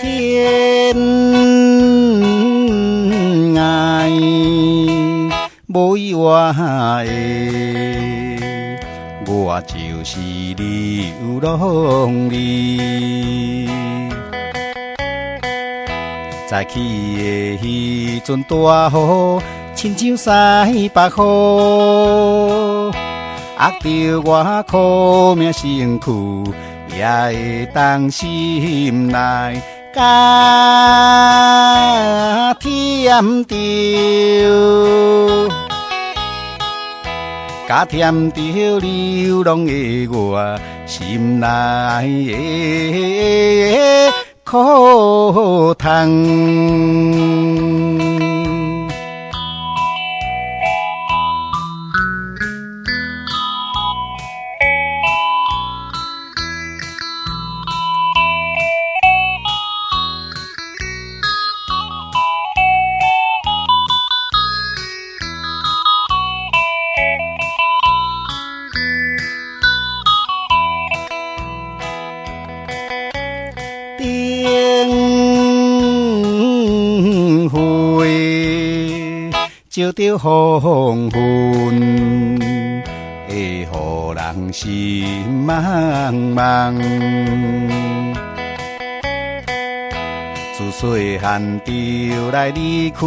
天涯无意外的，我就是流浪你。早起的迄阵大雨，亲像西北雨，压着我苦命身躯，也会当心内加添着，加添着流浪的我心内的苦痛。灯火照着黄昏，会予人心茫茫。自细汉就来离开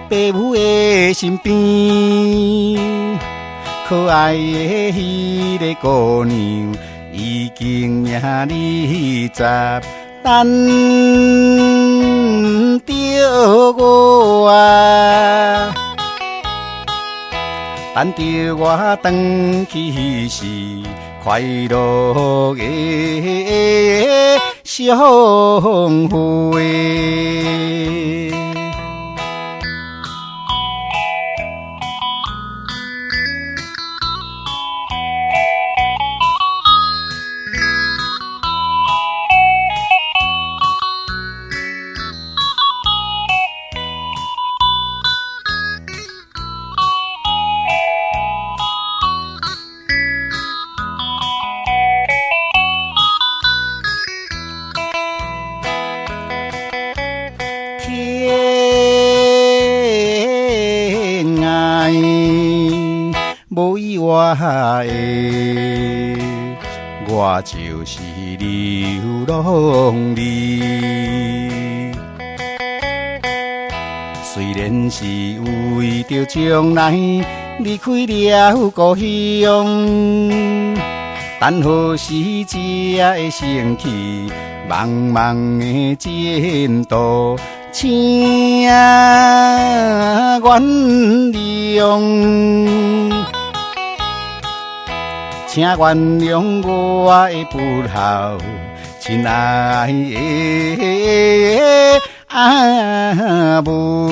爸母的身边，可爱的迄个姑娘已经命20等着我，等着我回去时，快乐的相会。天涯无意外的，我就是流浪你。虽然是为着将来离开了故乡，但何时才会升起茫茫的前途？请原谅，请原谅我的不孝，亲爱的阿母。